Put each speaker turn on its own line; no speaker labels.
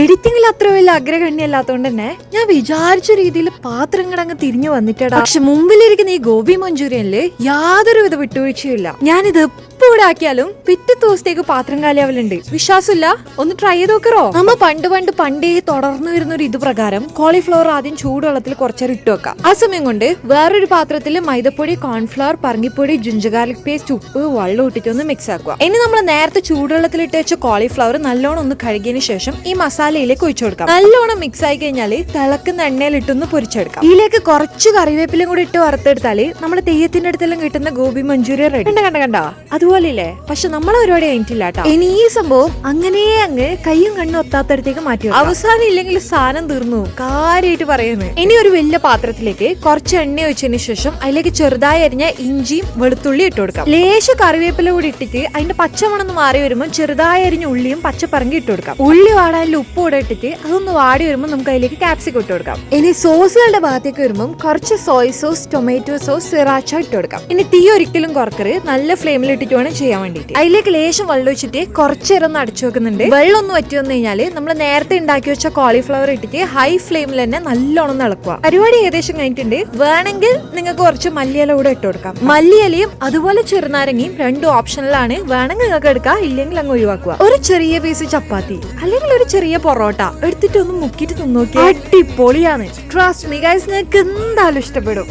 എഡിറ്റിംഗിൽ അത്ര വലിയ അഗ്രഗണ്യല്ലാത്തോണ്ട് തന്നെ ഞാൻ വിചാരിച്ച രീതിയിൽ പാത്രങ്ങൾ അങ്ങ് തിരിഞ്ഞു വന്നിട്ടാ. പക്ഷെ മുമ്പിലിരിക്കുന്ന ഈ ഗോബി മഞ്ചൂരിയനില് യാതൊരുവിധ വിട്ടുവീഴ്ചയില്ല. ഞാനിത് ഇവിടെ ആക്കിയാലും പിറ്റേ ദിവസത്തേക്ക് പാത്രം കാലിയാവലുണ്ട്. വിശ്വാസമില്ല? ഒന്ന് ട്രൈ ചെയ്ത് നോക്കറോ? നമ്മ പണ്ടേ തുടർന്നു വരുന്ന ഒരു ഇത് പ്രകാരം കോളിഫ്ലവർ ആദ്യം ചൂടുവെള്ളത്തിൽ കുറച്ചേരം ഇട്ട് വെക്കാം. ആ സമയം കൊണ്ട് വേറൊരു പാത്രത്തിൽ മൈദപ്പൊടി, കോൺഫ്ലവർ, പറങ്കിപ്പൊടി, ജിഞ്ചർ ഗാർലിക് പേസ്റ്റ്, ഉപ്പ്, വെള്ളം ഇട്ടിട്ട് ഒന്ന് മിക്സ് ആക്കുക. ഇനി നമ്മൾ നേരത്തെ ചൂടുവെള്ളത്തിൽ ഇട്ട് വെച്ച കോളിഫ്ലവർ നല്ലോണം ഒന്ന് കഴുകിയതിനു ശേഷം ഈ മസാലയിലേക്ക് ഒഴിച്ചു കൊടുക്കാം. നല്ലോണം മിക്സ് ആയി കഴിഞ്ഞാൽ തിളക്കുന്ന എണ്ണയിൽ ഇട്ടൊന്ന് പൊരിച്ചെടുക്കാം. ഇതിലേക്ക് കുറച്ച് കറിവേപ്പിലും കൂടി ഇട്ട് വറുത്തെടുത്താല് നമ്മൾ തെയ്യത്തിന്റെ അടുത്തെല്ലാം കിട്ടുന്ന ഗോബി മഞ്ചൂരിയൻ റെഡി. കണ്ട അതുപോലെയില്ലേ? പക്ഷെ നമ്മളെ പരിപാടി കഴിഞ്ഞിട്ടില്ല കേട്ടോ. ഇനി ഈ സംഭവം അങ്ങനെ അങ്ങ് കയ്യും കണ്ണും ഒത്താത്തടത്തേക്ക് മാറ്റി. അവസാനം ഇല്ലെങ്കിൽ സാധനം തീർന്നു, കാര്യമായിട്ട് പറയുന്നത്. ഇനി ഒരു വലിയ പാത്രത്തിലേക്ക് കുറച്ച് എണ്ണ ഒഴിച്ചതിന് ശേഷം അതിലേക്ക് ചെറുതായി അരിഞ്ഞ ഇഞ്ചിയും വെളുത്തുള്ളി ഇട്ട് കൊടുക്കാം. ലേശ കറിവേപ്പില കൂടി ഇട്ടിട്ട് അതിന്റെ പച്ചമണന്ന് മാറി വരുമ്പോൾ ചെറുതായി അരിഞ്ഞ ഉള്ളിയും പച്ചപ്പറങ്കി ഇട്ട് കൊടുക്കാം. ഉള്ളി വാടാനുള്ള ഉപ്പ് കൂടെ ഇട്ടിട്ട് അതൊന്ന് വാടി വരുമ്പോൾ നമുക്ക് അതിലേക്ക് ക്യാപ്സിക്കം ഇട്ട് കൊടുക്കാം. ഇനി സോസുകളുടെ ഭാഗത്തേക്ക് വരുമ്പോൾ കുറച്ച് സോയ് സോസ്, ടൊമാറ്റോ സോസ്, സിറാച്ച ഇട്ട് കൊടുക്കാം. ഇനി തീ ഒരിക്കലും കുറക്കരുത്, നല്ല ഫ്ലെയിമിൽ ഇട്ടിട്ട് വേണം ചെയ്യാൻ വേണ്ടിട്ട്. അതിലേക്ക് ലേശം വെള്ളം ഒഴിച്ചിട്ട് കുറച്ചേരം ഒന്ന് അടച്ചു വെക്കുന്നുണ്ട്. വെള്ളം ഒന്ന് വറ്റി വന്നു കഴിഞ്ഞാല് നമ്മൾ നേരത്തെ ഉണ്ടാക്കി വെച്ച കോളിഫ്ലവർ ഇട്ടിട്ട് ഹൈ ഫ്ലെയിമിൽ തന്നെ നല്ലോണം ഇളക്കുക. പരിപാടി ഏകദേശം കഴിഞ്ഞിട്ടുണ്ട്. വേണമെങ്കിൽ നിങ്ങൾക്ക് കുറച്ച് മല്ലിയില കൂടെ ഇട്ട് കൊടുക്കാം. മല്ലിയിലയും അതുപോലെ ചെറുനാരങ്ങയും രണ്ടും ഓപ്ഷനിലാണ്. വേണമെങ്കിൽ നിങ്ങൾക്ക് എടുക്കാം, ഇല്ലെങ്കിൽ അങ്ങ് ഒഴിവാക്കുക. ഒരു ചെറിയ പീസ് ചപ്പാത്തി അല്ലെങ്കിൽ ഒരു ചെറിയ പൊറോട്ട എടുത്തിട്ട് ഒന്ന് മുക്കിയിട്ട് തിന്നോക്കി. അടിപൊളിയാണ്. ട്രസ്റ്റ് മീ ഗൈസ്, നിങ്ങൾക്ക് എന്തായാലും ഇഷ്ടപ്പെടും.